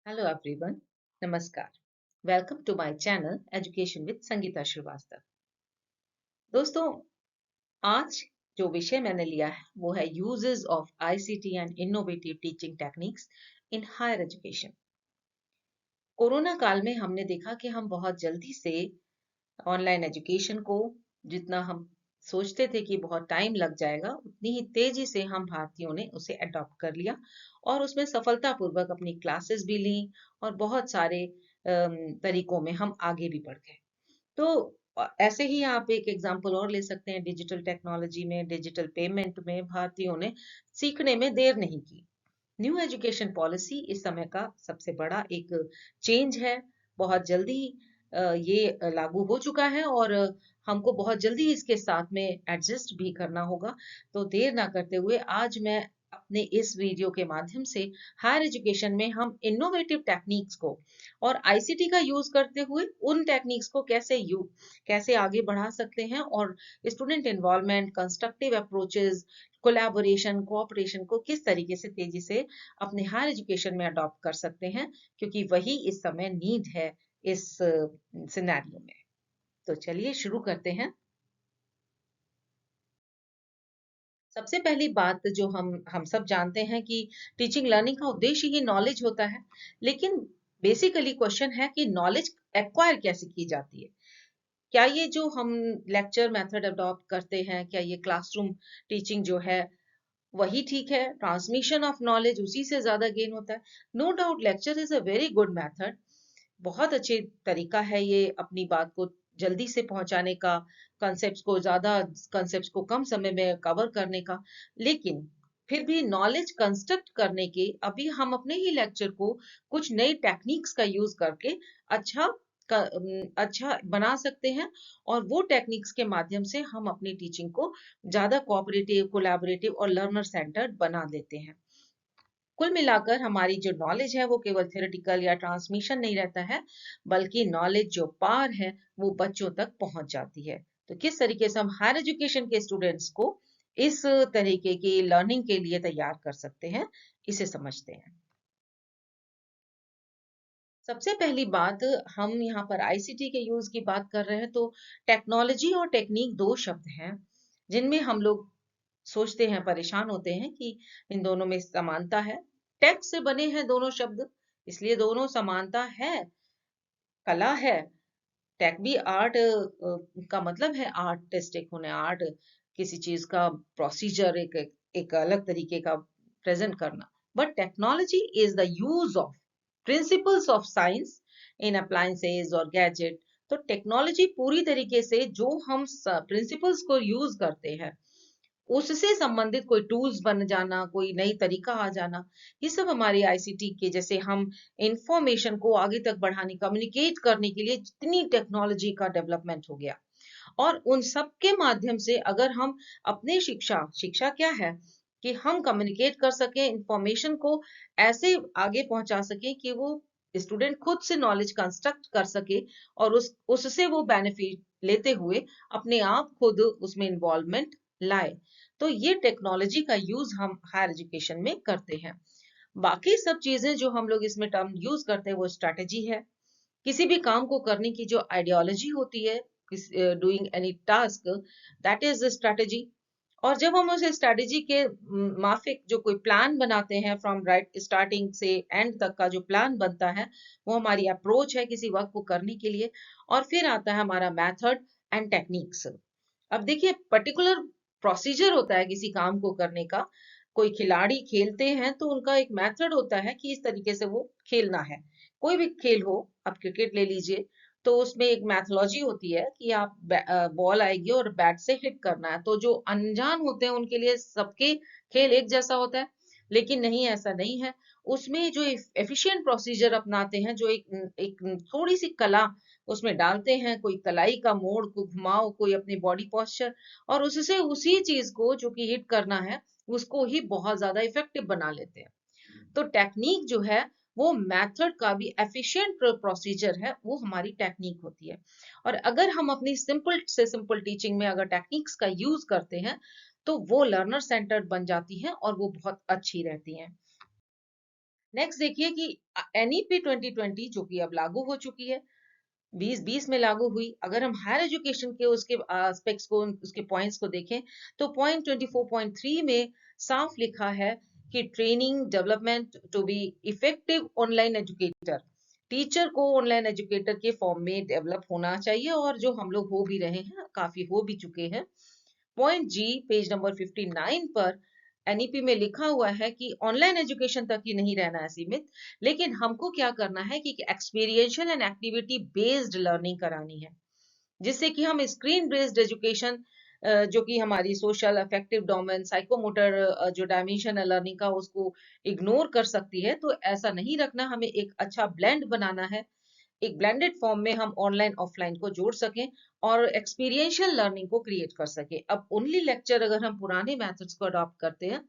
Hello everyone. Namaskar. Welcome to my channel Education with Sangeeta Srivastava. दोस्तों, आज जो विषय मैंने लिया है वो है uses of ICT and innovative teaching techniques in higher education. Corona काल में हमने देखा कि हम बहुत जल्दी से ऑनलाइन एजुकेशन को, जितना हम सोचते थे कि बहुत टाइम लग जाएगा, उतनी ही तेजी से हम भारतीयों ने उसे अडॉप्ट कर लिया और उसमें सफलतापूर्वक अपनी क्लासेस भी ली और बहुत सारे तरीकों में हम आगे भी बढ़ गए। तो ऐसे ही आप एक एग्जांपल और ले सकते हैं। डिजिटल टेक्नोलॉजी में, डिजिटल पेमेंट में भारतीयों ने सीखने में देर नहीं की। न्यू एजुकेशन पॉलिसी इस समय का सबसे बड़ा एक चेंज है। बहुत जल्दी ये लागू हो चुका है और हमको बहुत जल्दी इसके साथ में एडजस्ट भी करना होगा। तो देर ना करते हुए आज मैं अपने इस वीडियो के माध्यम से हायर एजुकेशन में हम इनोवेटिव टेक्निक्स को और आईसीटी का यूज करते हुए उन टेक्निक्स को कैसे आगे बढ़ा सकते हैं और student involvement, constructive approaches, collaboration, cooperation को किस तरीके से तेजी से अपने हायर एजुकेशन में अडॉप्ट कर सकते हैं, क्योंकि वही इस समय नीड है इस सिनेरियो में। तो चलिए शुरू करते हैं। सबसे पहली बात जो हम सब जानते हैं कि टीचिंग लर्निंग का उद्देश्य ही नॉलेज होता है, लेकिन बेसिकली क्वेश्चन है कि नॉलेज एक्वायर कैसे की जाती है। क्या ये जो हम लेक्चर मेथड अडॉप्ट करते हैं, क्या ये क्लासरूम टीचिंग जो है वही ठीक है? ट्रांसमिशन ऑफ नॉलेज उसी से ज्यादा गेन होता है। No doubt lecture is a very good method. बहुत अच्छे तरीका है ये अपनी बात को जल्दी से पहुंचाने का, कंसेप्ट्स को कम समय में कवर करने का। लेकिन फिर भी नॉलेज कंस्ट्रक्ट करने के अभी हम अपने ही लेक्चर को कुछ नई टेक्निक्स का यूज करके अच्छा अच्छा बना सकते हैं और वो टेक्निक्स के माध्यम से हम अपनी टीचिंग को ज्यादा कोऑपरेटिव, कोलैबोरेटिव और लर्नर सेंटर्ड बना देते हैं। कुल मिलाकर हमारी जो नॉलेज है वो केवल थ्योरेटिकल या ट्रांसमिशन नहीं रहता है, बल्कि नॉलेज जो पार है वो बच्चों तक पहुंच जाती है। तो किस तरीके से हम हायर एजुकेशन के स्टूडेंट्स को इस तरीके की लर्निंग के लिए तैयार कर सकते हैं, इसे समझते हैं। सबसे पहली बात, हम यहाँ पर आईसीटी के यूज की बात कर रहे हैं तो टेक्नोलॉजी और टेक्निक दो शब्द हैं जिनमें हम लोग सोचते हैं, परेशान होते हैं कि इन दोनों में समानता है। टेक से बने हैं दोनों शब्द, इसलिए दोनों समानता है, कला है। टेक भी आर्ट का मतलब है आर्टिस्टिक होने, आर्ट किसी चीज का प्रोसीजर, एक अलग तरीके का प्रेजेंट करना। But technology is the use of principles of science in appliances और गैजेट। तो टेक्नोलॉजी पूरी तरीके से जो हम प्रिंसिपल्स को यूज करते हैं उससे संबंधित कोई टूल्स बन जाना, कोई नई तरीका आ जाना, ये सब हमारी आईसीटी के, जैसे हम इंफॉर्मेशन को आगे तक बढ़ाने, कम्युनिकेट करने के लिए जितनी टेक्नोलॉजी का डेवलपमेंट हो गया और उन सब के माध्यम से अगर हम अपने शिक्षा शिक्षा क्या है कि हम कम्युनिकेट कर सकें, इंफॉर्मेशन को ऐसे आगे पहुंचा सकें कि वो स्टूडेंट खुद से नॉलेज कंस्ट्रक्ट कर सके और उससे वो बेनिफिट लेते हुए अपने आप खुद उसमें इन्वॉल्वमेंट लाए। तो ये टेक्नोलॉजी का यूज हम हायर एजुकेशन में करते हैं। बाकी सब चीजें जो हम लोग इसमें टर्म यूज करते हैं वो स्ट्रैटेजी है। किसी भी काम को करने की जो आइडियोलॉजी होती है, doing any task, that is strategy. और जब हम उस स्ट्रैटेजी के माफिक जो कोई प्लान बनाते हैं, फ्रॉम राइट स्टार्टिंग से एंड तक का जो प्लान बनता है, वो हमारी अप्रोच है किसी वर्क को करने के लिए। और फिर आता है हमारा मेथड एंड टेक्निक्स। अब देखिए, पर्टिकुलर प्रोसीजर होता है किसी काम को करने का। कोई खिलाड़ी खेलते हैं तो उनका एक मेथड होता है कि इस तरीके से वो खेलना है। कोई भी खेल हो, आप क्रिकेट ले लीजिए, तो उसमें एक मैथोलॉजी होती है कि आप बॉल आएगी और बैट से हिट करना है। तो जो अनजान होते हैं उनके लिए सबके खेल एक जैसा होता है, लेकिन नहीं, ऐसा नहीं है। उसमें जो एफिशिएंट प्रोसीजर अपनाते हैं, जो एक एक थोड़ी सी कला उसमें डालते हैं, कोई कलाई का मोड़ को घुमाओ, कोई अपनी बॉडी पोस्चर, और उससे उसी चीज को जो कि हिट करना है उसको ही बहुत ज्यादा इफेक्टिव बना लेते हैं। तो टेक्निक जो है वो मेथड का भी एफिशिएंट प्रोसीजर है, वो हमारी टेक्निक होती है। और अगर हम अपनी सिंपल से सिंपल टीचिंग में अगर टेक्निक्स का यूज करते हैं तो वो लर्नर सेंटर्ड बन जाती हैं और वो बहुत अच्छी रहती हैं। नेक्स्ट देखिए कि एनईपी 2020 जो कि अब लागू हो चुकी है, 2020 में लागू हुई। अगर हम हायर एजुकेशन के उसके एस्पेक्ट्स को, उसके पॉइंट्स को देखें, तो पॉइंट 24.3 में साफ लिखा है कि training development to be effective online educator, teacher को ऑनलाइन एजुकेटर के फॉर्म में डेवलप होना चाहिए, और जो हम लोग हो भी रहे हैं, काफी हो भी चुके हैं। पॉइंट जी पेज नंबर 59 पर एनईपी में लिखा हुआ है कि ऑनलाइन एजुकेशन तक ही नहीं रहना है सीमित, लेकिन हमको क्या करना है कि experiential and activity based learning करानी है, जिससे कि हम स्क्रीन बेस्ड एजुकेशन, जो कि हमारी सोशल अफेक्टिव डोमेन साइकोमोटर जो डायमेंशन है लर्निंग का, उसको इग्नोर कर सकती है। तो ऐसा नहीं रखना, हमें एक अच्छा ब्लेंड बनाना है, एक ब्लेंडेड फॉर्म में हम ऑनलाइन ऑफलाइन को जोड़ सकें और एक्सपीरियंशियल लर्निंग को क्रिएट कर सकें। अब ओनली लेक्चर अगर हम पुराने मेथड्स को अडॉप्ट करते हैं,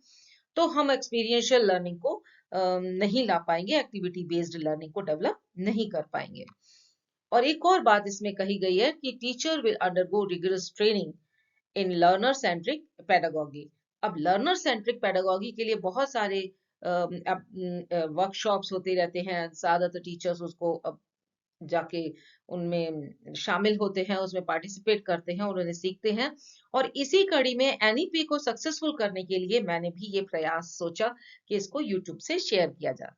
तो हम एक्सपीरियंशियल लर्निंग को नहीं ला पाएंगे, एक्टिविटी बेस्ड लर्निंग को डेवलप नहीं कर पाएंगे। और एक और बात इसमें कही गई है कि teacher will undergo rigorous training in learner centric pedagogy. अब लर्नर सेंट्रिक पेडागोगी के लिए बहुत सारे वर्कशॉप्स होते रहते हैं, ज्यादातर टीचर्स उसको जाके उनमें शामिल होते हैं, उसमें पार्टिसिपेट करते हैं और उन्हें सीखते हैं। और इसी कड़ी में एनईपी को सक्सेसफुल करने के लिए मैंने भी ये प्रयास सोचा कि इसको यूट्यूब से शेयर किया जाए।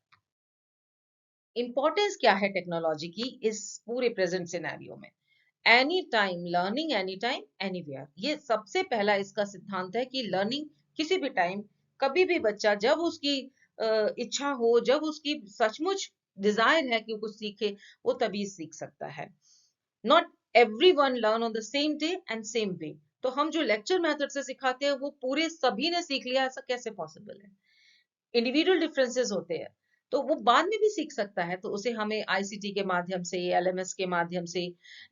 इंपॉर्टेंस क्या है टेक्नोलॉजी की इस पूरे प्रेजेंट सिनेरियो में? Any time learning, any time anywhere, ये सबसे पहला इसका सिद्धांत है कि लर्निंग किसी भी टाइम, कभी भी बच्चा जब उसकी इच्छा हो, जब उसकी सचमुच डिजायर है कि वो कुछ सीखे, वो तभी सीख सकता है। Not every one learn on the same day and same way. तो हम जो लेक्चर मेथड से सिखाते हैं वो पूरे सभी ने सीख लिया, ऐसा कैसे पॉसिबल है? इंडिविजुअल डिफरेंसेस होते हैं, तो वो बाद में भी सीख सकता है। तो उसे हमें आईसीटी के माध्यम से, एलएमएस के माध्यम से,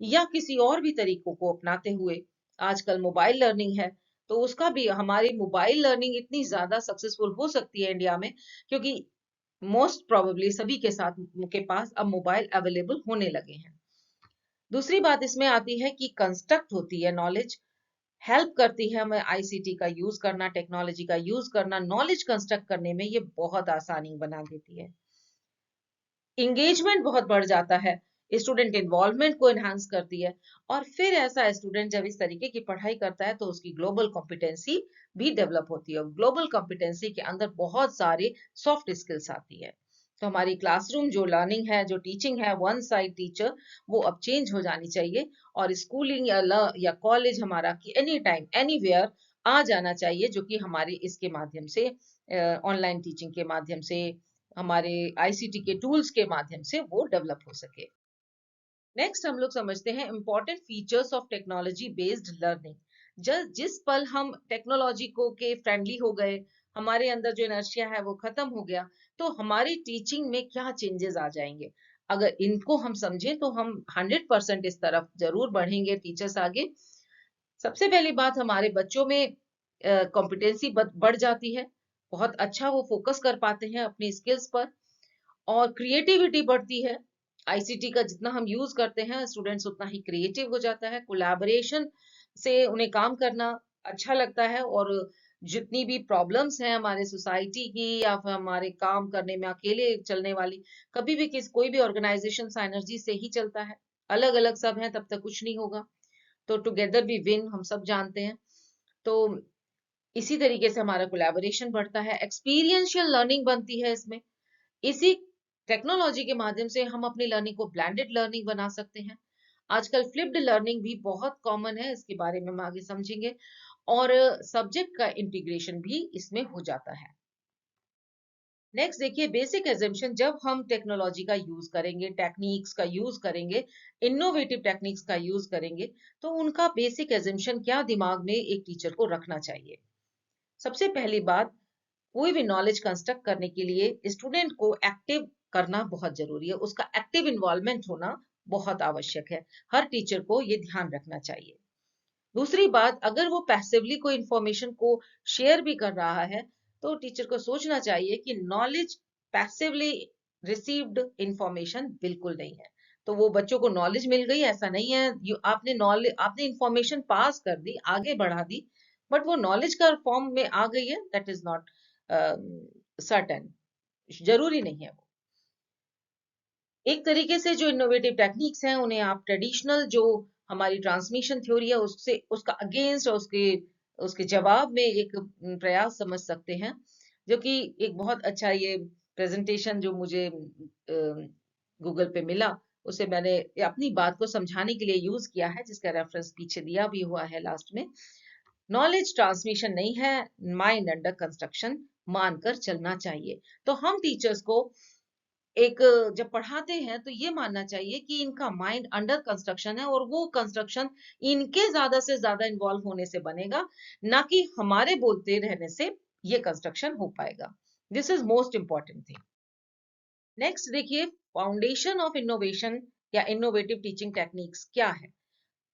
या किसी और भी तरीकों को अपनाते हुए, आजकल मोबाइल लर्निंग है, तो उसका भी, हमारी मोबाइल लर्निंग इतनी ज्यादा सक्सेसफुल हो सकती है इंडिया में, क्योंकि मोस्ट प्रोबेबली सभी के साथ के पास अब मोबाइल अवेलेबल होने लगे हैं। दूसरी बात इसमें आती है कि कंस्ट्रक्ट होती है नॉलेज, हेल्प करती है हमें आईसीटी का यूज करना, टेक्नोलॉजी का यूज करना, नॉलेज कंस्ट्रक्ट करने में ये बहुत आसानी बना देती है। इंगेजमेंट बहुत बढ़ जाता है, स्टूडेंट इन्वॉल्वमेंट को एनहांस करती है, और फिर ऐसा स्टूडेंट जब इस तरीके की पढ़ाई करता है तो उसकी ग्लोबल कॉम्पिटेंसी भी डेवलप होती है। ग्लोबल कॉम्पिटेंसी के अंदर बहुत सारे सॉफ्ट स्किल्स आती है। तो हमारी क्लासरूम जो लर्निंग है, जो टीचिंग है, वन साइड टीचर, वो अब चेंज हो जानी चाहिए, और स्कूलिंग या कॉलेज हमारा कि एनी टाइम एनीवेयर आ जाना चाहिए, जो कि हमारे इसके माध्यम से, ऑनलाइन टीचिंग के माध्यम से, हमारे आईसीटी के टूल्स के माध्यम से वो डेवलप हो सके। नेक्स्ट हम लोग समझते हैं important features of technology based learning. जिस पल हम टेक्नोलॉजी को के फ्रेंडली हो गए, हमारे अंदर जो इनर्शिया है वो खत्म हो गया, तो हमारी टीचिंग में क्या चेंजेस आ जाएंगे? अगर इनको हम समझें तो हम 100% इस तरफ जरूर बढ़ेंगे टीचर्स आगे। सबसे पहली बात, हमारे बच्चों में कॉम्पिटेंसी बढ़ जाती है, बहुत अच्छा वो फोकस कर पाते हैं अपनी स्किल्स पर, और क्रिएटिविटी बढ़ती है। आईसीटी का जितना हम यूज करते हैं, स्टूडेंट्स उतना ही क्रिएटिव हो जाता है, कोलैबोरेशन से उन्हें काम करना अच्छा लगता है, और जितनी भी प्रॉब्लम्स हैं हमारे सोसाइटी की या फिर हमारे काम करने में अकेले चलने वाली, कभी भी कोई भी ऑर्गेनाइजेशन साइनर्जी से ही चलता है, अलग अलग सब हैं तब तक कुछ नहीं होगा। तो टुगेदर वी विन, हम सब जानते हैं। तो इसी तरीके से हमारा कोलैबोरेशन बढ़ता है, एक्सपीरियंशियल लर्निंग बनती है इसमें। इसी टेक्नोलॉजी के माध्यम से हम अपनी लर्निंग को ब्लेंडेड लर्निंग बना सकते हैं। आजकल फ्लिप्ड लर्निंग भी बहुत कॉमन है, इसके बारे में हम आगे समझेंगे, और सब्जेक्ट का इंटीग्रेशन भी इसमें हो जाता है। नेक्स्ट देखिए बेसिक एजम्पशन, जब हम टेक्नोलॉजी का यूज करेंगे, टेक्निक्स का यूज करेंगे, इनोवेटिव टेक्निक्स का यूज करेंगे, तो उनका बेसिक एजम्पशन क्या दिमाग में एक टीचर को रखना चाहिए? सबसे पहली बात, कोई भी नॉलेज कंस्ट्रक्ट करने के लिए स्टूडेंट को एक्टिव करना बहुत जरूरी है, उसका एक्टिव इन्वॉल्वमेंट होना बहुत आवश्यक है। हर टीचर को ये ध्यान रखना चाहिए। दूसरी बात, अगर वो पैसिवली कोई इंफॉर्मेशन को शेयर भी कर रहा है, तो टीचर को सोचना चाहिए कि नॉलेज पैसिवली रिसीव्ड इंफॉर्मेशन बिल्कुल नहीं है। तो वो बच्चों को नॉलेज मिल गई ऐसा नहीं है, आपने नॉलेज, आपने इंफॉर्मेशन पास कर दी, आगे बढ़ा दी, बट वो नॉलेज का फॉर्म में आ गई है, दैट इज नॉट सर्टेन। जरूरी नहीं है वो। एक तरीके से जो इनोवेटिव टेक्निक्स हैं उन्हें आप ट्रेडिशनल जो हमारी ट्रांसमिशन थ्योरी है उससे उसका अगेंस्ट और उसके उसके जवाब में एक प्रयास समझ सकते हैं, जो कि एक बहुत अच्छा ये प्रेजेंटेशन जो मुझे गूगल पे मिला, उसे मैंने अपनी बात को समझाने के लिए यूज किया है, जिसका रेफरेंस पीछे दिया भी हुआ है लास्ट में। नॉलेज ट्रांसमिशन नहीं है, माइंड अंडर कंस्ट्रक्शन मानकर चलना चाहिए। तो हम टीचर्स को एक जब पढ़ाते हैं तो ये मानना चाहिए कि इनका माइंड अंडर कंस्ट्रक्शन है और वो कंस्ट्रक्शन इनके ज्यादा से ज्यादा इन्वॉल्व होने से बनेगा, ना कि हमारे बोलते रहने से ये कंस्ट्रक्शन हो पाएगा। This is most important thing. Next देखिए, फाउंडेशन ऑफ इनोवेशन या इनोवेटिव टीचिंग टेक्निक्स क्या है।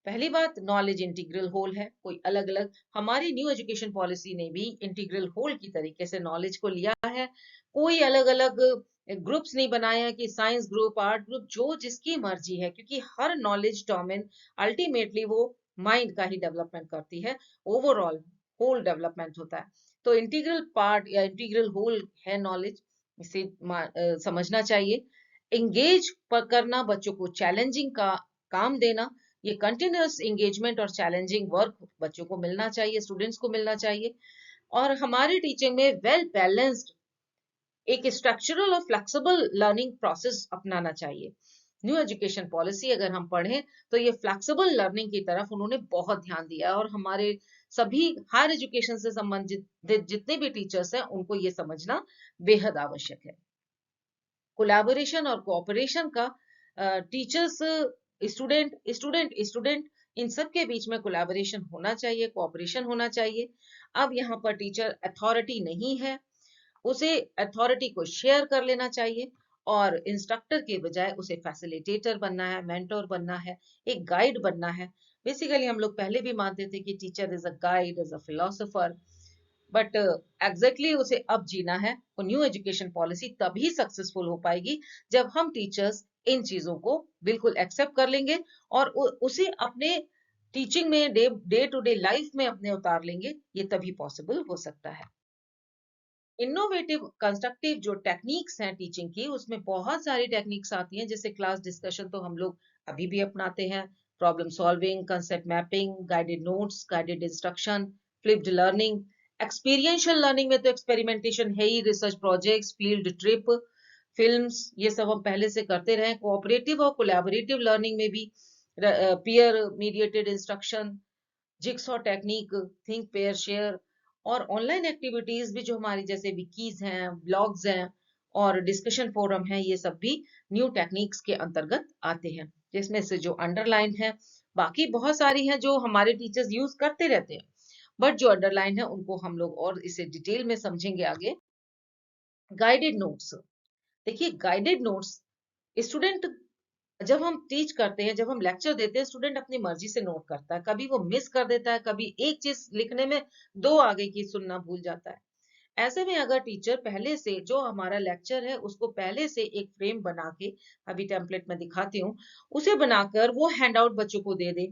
पहली बात, नॉलेज इंटीग्रल होल है। कोई अलग अलग, हमारी न्यू एजुकेशन पॉलिसी ने भी इंटीग्रल होल की तरीके से नॉलेज को लिया है। कोई अलग अलग ग्रुप्स नहीं बनाए हैं कि साइंस ग्रुप, आर्ट ग्रुप, जो जिसकी मर्जी है, क्योंकि हर नॉलेज डोमेन अल्टीमेटली वो माइंड का ही डेवलपमेंट करती है, ओवरऑल होल डेवलपमेंट होता है। तो इंटीग्रल पार्ट या इंटीग्रल होल है नॉलेज, इसे समझना चाहिए। एंगेज करना, बच्चों को चैलेंजिंग का काम देना, ये कंटिन्यूअस एंगेजमेंट और चैलेंजिंग वर्क बच्चों को मिलना चाहिए, स्टूडेंट्स को मिलना चाहिए। और हमारी टीचिंग में वेल बैलेंस्ड एक स्ट्रक्चरल और फ्लेक्सिबल लर्निंग प्रोसेस अपनाना चाहिए। न्यू एजुकेशन पॉलिसी अगर हम पढ़ें तो ये फ्लेक्सिबल लर्निंग की तरफ उन्होंने बहुत ध्यान दिया है, और हमारे सभी हायर एजुकेशन से संबंधित जितने भी टीचर्स हैं उनको ये समझना बेहद आवश्यक है। कोलैबोरेशन और कोऑपरेशन का, टीचर्स, स्टूडेंट, स्टूडेंट इन सब के बीच में कोलैबोरेशन होना चाहिए, कोऑपरेशन होना चाहिए। अब यहाँ पर टीचर अथॉरिटी नहीं है, उसे अथॉरिटी को शेयर कर लेना चाहिए, और इंस्ट्रक्टर के बजाय उसे फैसिलिटेटर बनना है, मेंटोर बनना है, एक गाइड बनना है। बेसिकली हम लोग पहले भी मानते थे कि teacher is a guide, is a philosopher, but exactly उसे अब जीना है। और न्यू एजुकेशन पॉलिसी तभी सक्सेसफुल हो पाएगी जब हम टीचर्स इन चीजों को बिल्कुल एक्सेप्ट कर लेंगे और उसे अपने टीचिंग में, डे टू डे लाइफ में अपने उतार लेंगे। ये तभी पॉसिबल हो सकता है। इनोवेटिव कंस्ट्रक्टिव जो टेक्निक्स हैं टीचिंग की, उसमें बहुत सारी टेक्निक्स आती हैं, जैसे क्लास डिस्कशन तो हम लोग अभी भी अपनाते हैं, problem solving, concept mapping, guided notes, guided instruction, flipped learning. Experiential learning में तो एक्सपेरिमेंटेशन है ही, research projects, field trip, films, ये सब हम पहले से करते रहे। कोऑपरेटिव और कोलैबोरेटिव लर्निंग में भी peer mediated instruction, jigsaw technique, think pair share, और ऑनलाइन एक्टिविटीज भी जो हमारी जैसे विकीज हैं, ब्लॉग्स हैं और डिस्कशन फोरम हैं, ये सब भी न्यू टेक्निक्स के अंतर्गत आते हैं, जिसमें से जो अंडरलाइन है, बाकी बहुत सारी हैं जो हमारे टीचर्स यूज करते रहते हैं, बट जो अंडरलाइन है उनको हम लोग और इसे डिटेल में समझेंगे आगे। गाइडेड नोट्स, देखिए गाइडेड नोट्स, स्टूडेंट जब हम टीच करते हैं, जब हम लेक्चर देते हैं, स्टूडेंट अपनी मर्जी से नोट करता है, कभी वो मिस कर देता है, कभी एक चीज लिखने में दो आगे की सुनना भूल जाता है। ऐसे में अगर टीचर पहले से जो हमारा लेक्चर है उसको पहले से एक फ्रेम बना के, अभी टेम्पलेट में दिखाती हूँ, उसे बनाकर वो हैंड आउट बच्चों को दे दे,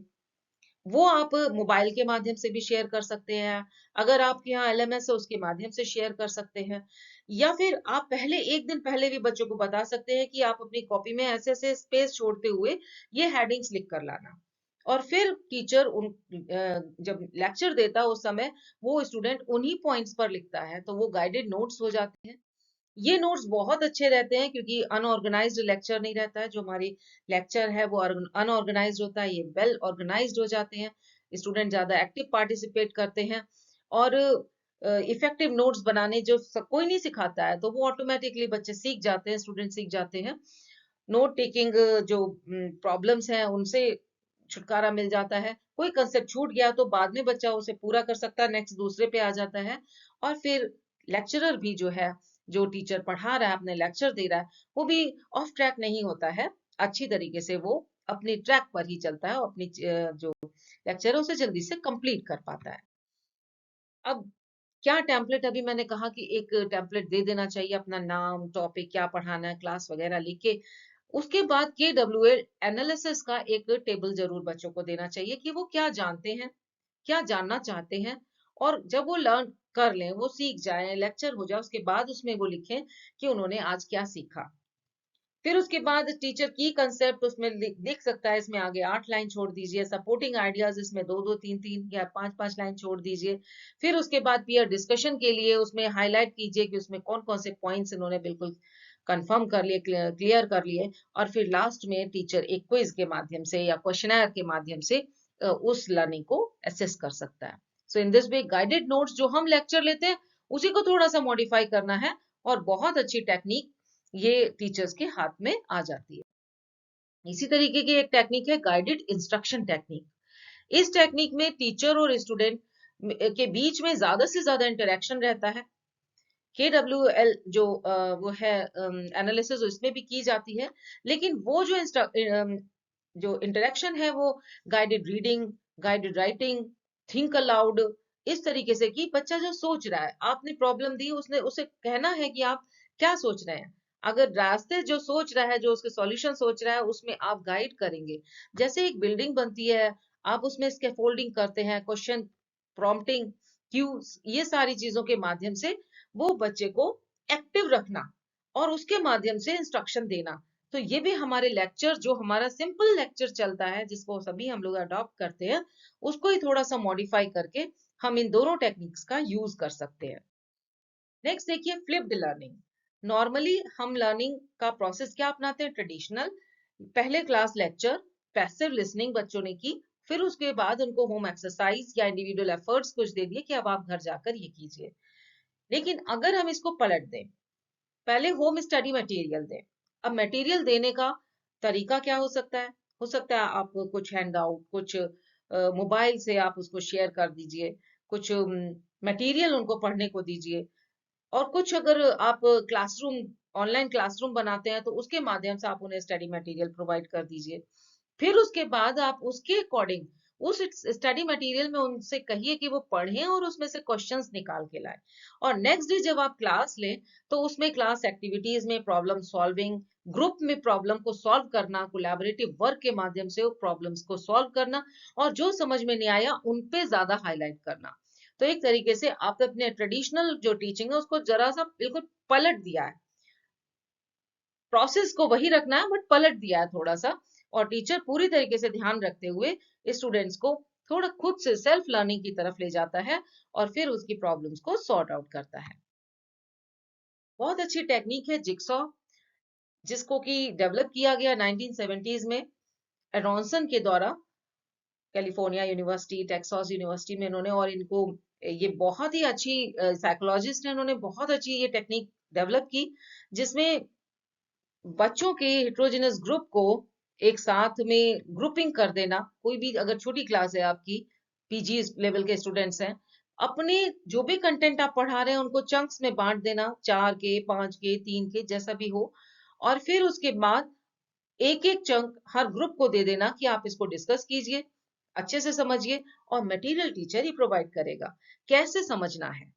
वो आप मोबाइल के माध्यम से भी शेयर कर सकते हैं, अगर आपके यहाँ एलएमएस है उसके माध्यम से शेयर कर सकते हैं, या फिर आप पहले एक दिन पहले भी बच्चों को बता सकते हैं कि आप अपनी कॉपी में ऐसे ऐसे स्पेस छोड़ते हुए ये हेडिंग्स लिख कर लाना। और फिर टीचर जब लेक्चर देता है उस समय वो स्टूडेंट उन्हीं पॉइंट्स पर लिखता है, तो वो गाइडेड नोट्स हो जाते हैं। ये नोट्स बहुत अच्छे रहते हैं क्योंकि अनऑर्गेनाइज्ड लेक्चर नहीं रहता है, जो हमारी लेक्चर है वो अनऑर्गेनाइज्ड होता है, ये वेल ऑर्गेनाइज्ड हो जाते हैं, स्टूडेंट ज्यादा एक्टिव पार्टिसिपेट करते हैं। और इफेक्टिव नोट्स बनाने जो कोई नहीं सिखाता है, तो वो ऑटोमेटिकली बच्चे सीख जाते हैं, स्टूडेंट सीख जाते हैं। नोट टेकिंग जो प्रॉब्लम्स हैं उनसे छुटकारा मिल जाता है, कोई कंसेप्ट छूट गया तो बाद में बच्चा उसे पूरा कर सकता है, नेक्स्ट दूसरे पे आ जाता है। और फिर लेक्चरर भी जो है, जो टीचर पढ़ा रहा है, अपने लेक्चर दे रहा है, वो भी ऑफ ट्रैक नहीं होता है, अच्छी तरीके से वो अपनी ट्रैक पर ही चलता है और अपनी जो लेक्चर है उसे जल्दी से कंप्लीट कर पाता है। अब क्या टेम्पलेट, अभी मैंने कहा कि एक टेम्पलेट दे देना चाहिए, अपना नाम, टॉपिक, क्या पढ़ाना है, क्लास वगैरह लिख के। उसके बाद के डब्ल्यू एनालिसिस का एक टेबल जरूर बच्चों को देना चाहिए कि वो क्या जानते हैं, क्या जानना चाहते हैं, और जब वो लर्न कर लें, वो सीख जाएं, लेक्चर हो जाए, उसके बाद उसमें वो लिखें कि उन्होंने आज क्या सीखा। फिर उसके बाद टीचर की कंसेप्ट उसमें लिख सकता है, इसमें आगे 8 लाइन छोड़ दीजिए, सपोर्टिंग आइडियाज इसमें 2-2 3-3 या 5-5 लाइन छोड़ दीजिए। फिर उसके बाद पीयर डिस्कशन के लिए उसमें हाईलाइट कीजिए कि उसमें कौन कौन से पॉइंट्स इन्होंने बिल्कुल कंफर्म कर लिए, क्लियर कर लिए। और फिर लास्ट में टीचर एक क्विज के माध्यम से या क्वेश्चनर के माध्यम से उस लर्निंग को असेस कर सकता है। So in this way guided notes जो हम लेक्चर लेते हैं उसी को थोड़ा सा मॉडिफाई करना है, और बहुत अच्छी टेक्निक ये टीचर्स के हाथ में आ जाती है। इसी तरीके की एक टेक्निक है गाइडेड इंस्ट्रक्शन टेक्निक। इस टेक्निक में टीचर और स्टूडेंट के बीच में ज्यादा से ज्यादा इंटरेक्शन रहता है। KWL जो वो है एनालिसिस उसमें भी की जाती है, लेकिन वो जो इंटरेक्शन है वो guided reading, guided writing, think allowed, इस तरीके से कि बच्चा जो सोच रहा है, आपने प्रॉब्लम दी, उसने उसे कहना है कि आप क्या सोच रहे हैं। अगर रास्ते जो सोच रहा है, जो उसके सॉल्यूशन सोच रहा है, उसमें आप गाइड करेंगे। जैसे एक बिल्डिंग बनती है, आप उसमें स्कैफोल्डिंग करते हैं, क्वेश्चन प्रॉम्प्टिंग, क्यूज, ये सारी चीजों के माध्यम से वो बच्चे को एक्टिव रखना और उसके माध्यम से इंस्ट्रक्शन देना। तो ये भी हमारे लेक्चर, जो हमारा सिंपल लेक्चर चलता है जिसको सभी हम लोग अडॉप्ट करते हैं, उसको ही थोड़ा सा मॉडिफाई करके हम इन दोनों टेक्निक्स का यूज कर सकते हैं। नेक्स्ट देखिए फ्लिप्ड लर्निंग। नॉर्मली हम लर्निंग का प्रोसेस क्या अपनाते हैं? ट्रेडिशनल, पहले क्लास लेक्चर, पैसिव लिसनिंग बच्चों ने की, फिर उसके बाद उनको होम एक्सरसाइज या इंडिविजुअल एफर्ट्स कुछ दे दिए कि अब आप घर जाकर ये कीजिए। लेकिन अगर हम इसको पलट दें, पहले होम स्टडी मटेरियल दें। अब मटेरियल देने का तरीका क्या हो सकता है? हो सकता है आप कुछ हैंड आउट, कुछ मोबाइल से आप उसको शेयर कर दीजिए, कुछ मटेरियल उनको पढ़ने को दीजिए, और कुछ अगर आप क्लासरूम, ऑनलाइन क्लासरूम बनाते हैं तो उसके माध्यम से आप उन्हें स्टडी मटेरियल प्रोवाइड कर दीजिए। फिर उसके बाद आप उसके अकॉर्डिंग उस स्टडी मटेरियल में उनसे कहिए कि वो पढ़ें और उसमें से क्वेश्चंस निकाल के लाएं। और नेक्स्ट डे जब आप क्लास लें तो उसमें क्लास एक्टिविटीज में प्रॉब्लम सॉल्विंग, ग्रुप में प्रॉब्लम को सॉल्व करना, कोलैबोरेटिव वर्क के माध्यम से वो प्रॉब्लम्स को सॉल्व करना, और जो समझ में नहीं आया उन पे ज्यादा हाईलाइट करना। तो एक तरीके से आप अपने ट्रेडिशनल जो टीचिंग है उसको जरा सा बिल्कुल पलट दिया है। प्रोसेस को वही रखना है बट पलट दिया है थोड़ा सा, और टीचर पूरी तरीके से ध्यान रखते हुए स्टूडेंट्स को थोड़ा खुद से सेल्फ लर्निंग की तरफ ले जाता है और फिर उसकी प्रॉब्लम्स को सॉर्ट आउट करता है। बहुत अच्छी टेक्निक है जिक्सॉ, जिसको कि डेवलप किया गया 1970s में एडॉन्सन के द्वारा, कैलिफोर्निया यूनिवर्सिटी, टेक्सास यूनिवर्सिटी में इन्होंने, और इनको ये बहुत ही अच्छी साइकोलॉजिस्ट है, इन्होंने बहुत अच्छी ये टेक्निक डेवलप की, जिसमें बच्चों के हेट्रोजेनस ग्रुप को एक साथ में ग्रुपिंग कर देना। कोई भी अगर छोटी क्लास है आपकी, पीजी लेवल के स्टूडेंट्स हैं, अपने जो भी कंटेंट आप पढ़ा रहे हैं उनको चंक्स में बांट देना, 4 के, 5 के, 3 के, जैसा भी हो। और फिर उसके बाद एक एक चंक हर ग्रुप को दे देना कि आप इसको डिस्कस कीजिए, अच्छे से समझिए, और मटेरियल टीचर ही प्रोवाइड करेगा। कैसे समझना है,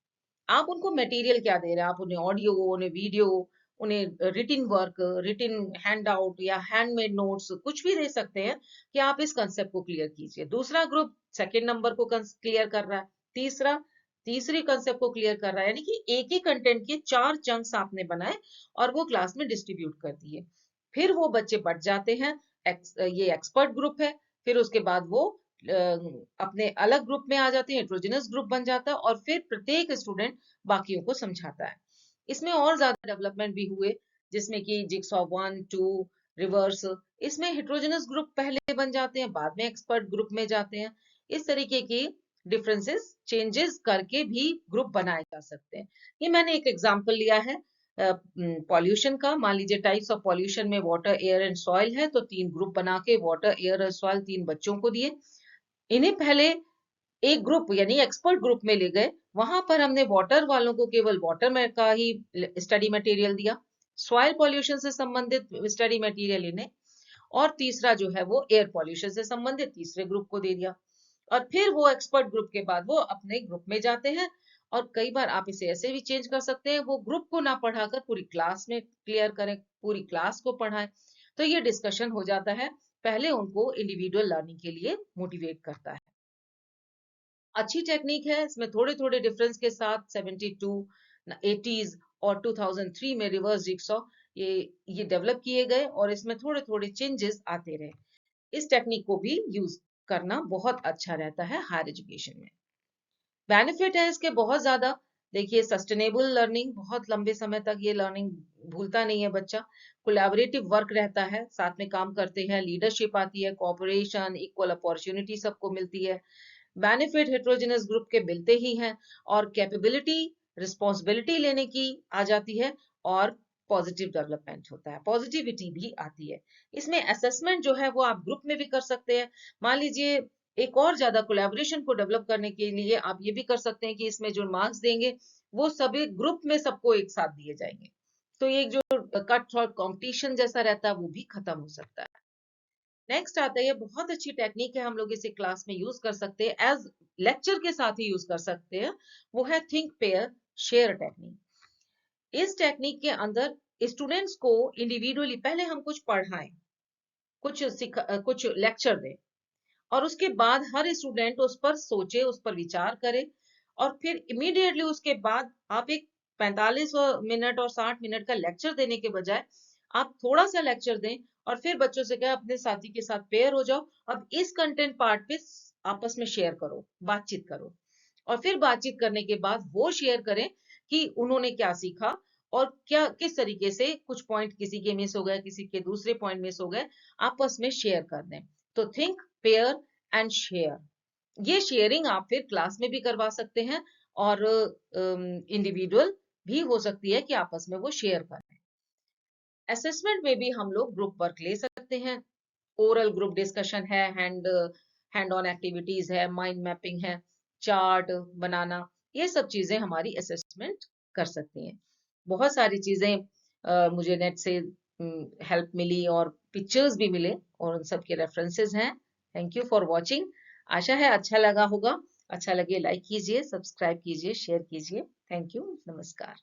आप उनको मटेरियल क्या दे रहे हैं, आप उन्हें ऑडियो, उन्हें वीडियो, उन्हें रिटिन वर्क, रिटिन हैंड आउट या हैंडमेड नोट्स, कुछ भी दे सकते हैं कि आप इस कंसेप्ट को क्लियर कीजिए। दूसरा ग्रुप सेकंड नंबर को क्लियर कर रहा है, तीसरा तीसरी कंसेप्ट को क्लियर कर रहा है, यानी कि एक ही कंटेंट के 4 चंक्स आपने बनाए और वो क्लास में डिस्ट्रीब्यूट कर दिए। फिर वो बच्चे बढ़ जाते हैं, ये एक्सपर्ट ग्रुप है। फिर उसके बाद वो अपने अलग ग्रुप में आ जाते हैं, हेट्रोजेनस ग्रुप बन जाता है, और फिर प्रत्येक स्टूडेंट बाकियों को समझाता है। इसमें और ज्यादा डेवलपमेंट भी हुए, जिसमें कि जिक्सॉ 1, 2, रिवर्स, इसमें हेट्रोजेनस ग्रुप पहले बन जाते हैं, बाद में एक्सपर्ट ग्रुप में जाते हैं। इस तरीके की डिफरेंसेस, चेंजेस करके भी ग्रुप बनाए जा सकते हैं। ये मैंने एक एग्जांपल लिया है पॉल्यूशन का। मान लीजिए टाइप्स ऑफ पॉल्यूशन में वाटर, एयर एंड सॉइल है, तो 3 ग्रुप बना के वाटर, एयर और सॉइल 3 बच्चों को दिए। इन्हें पहले एक ग्रुप यानी एक्सपर्ट ग्रुप में ले गए, वहां पर हमने वाटर वालों को केवल वाटर में का ही स्टडी मटेरियल दिया, सॉइल पॉल्यूशन से संबंधित स्टडी मटेरियल इन्हें, और तीसरा जो है वो एयर पॉल्यूशन से संबंधित तीसरे ग्रुप को दे दिया। और फिर वो एक्सपर्ट ग्रुप के बाद वो अपने ग्रुप में जाते हैं, और कई बार आप इसे ऐसे भी चेंज कर सकते हैं, वो ग्रुप को ना पढ़ाकर पूरी क्लास में क्लियर करें, पूरी क्लास को पढ़ाएं। तो ये डिस्कशन हो जाता है, पहले उनको इंडिविजुअल लर्निंग के लिए मोटिवेट करता है। अच्छी टेक्निक है, इसमें थोड़े-थोड़े डिफरेंस के साथ 72 80s और 2003 में रिवर्स जिगसॉ ये ये डेवलप किए गए और इसमें थोड़े-थोड़े चेंजेस आते रहे। इस टेक्निक को भी यूज करना बहुत अच्छा रहता है हायर एजुकेशन में। बेनिफिट है इसके बहुत ज्यादा। देखिए, सस्टेनेबल लर्निंग, बहुत लंबे समय तक ये लर्निंग भूलता नहीं है बच्चा। कोलैबोरेटिव वर्क रहता है, साथ में काम करते हैं, लीडरशिप आती है, कोऑपरेशन, इक्वल अपॉर्चुनिटी सबको मिलती है। बेनिफिट हेटेरोजेनस ग्रुप के मिलते ही हैं और कैपेबिलिटी, रिस्पॉन्सिबिलिटी लेने की आ जाती है और पॉजिटिव डेवलपमेंट होता है, पॉजिटिविटी भी आती है। इसमें असेसमेंट जो है वो आप ग्रुप में भी कर सकते हैं। मान लीजिए, एक और ज्यादा कोलैबोरेशन को डेवलप करने के लिए आप ये भी कर सकते हैं कि इसमें जो मार्क्स देंगे वो सभी ग्रुप में सबको एक साथ दिए जाएंगे। तो ये जो कट थ्रोट कंपटीशन जैसा रहता है वो भी खत्म हो सकता है। नेक्स्ट आता है, ये बहुत अच्छी टेक्निक है, हम लोग इसे क्लास में यूज कर सकते हैं, एज लेक्चर के साथ ही यूज कर सकते हैं। वो है थिंक पेयर शेयर टेक्निक। इस टेक्निक के अंदर स्टूडेंट्स को इंडिविजुअली पहले हम कुछ पढ़ाएं, कुछ लेक्चर दें और उसके बाद हर स्टूडेंट उस पर सोचे, उस पर विचार करे और फिर इमीडिएटली उसके बाद आप एक 45 मिनट और 60 मिनट का लेक्चर देने के बजाय आप थोड़ा सा लेक्चर दें और फिर बच्चों से कहें अपने साथी के साथ पेयर हो जाओ, अब इस कंटेंट पार्ट पे आपस में शेयर करो, बातचीत करो और फिर बातचीत करने के बाद वो शेयर करें कि उन्होंने क्या सीखा और क्या किस तरीके से कुछ पॉइंट किसी के मिस हो गए, किसी के दूसरे पॉइंट मिस हो गए, आपस में शेयर कर दें। तो थिंक पेयर एंड शेयर, ये शेयरिंग आप फिर क्लास में भी करवा सकते हैं और इंडिविजुअल भी हो सकती है कि आपस में वो शेयर करें। असेसमेंट में भी हम लोग ग्रुप वर्क ले सकते हैं, ओरल ग्रुप डिस्कशन है, हैंड ऑन एक्टिविटीज है, माइंड मैपिंग है, चार्ट बनाना, ये सब चीजें हमारी असेसमेंट कर सकती हैं। बहुत सारी चीजें मुझे नेट से हेल्प मिली और पिक्चर्स भी मिले और उन सब के रेफरेंसेस हैं। Thank you for watching. आशा है अच्छा लगा होगा। अच्छा लगे लाइक कीजिए, सब्सक्राइब कीजिए, शेयर कीजिए। थैंक यू, नमस्कार।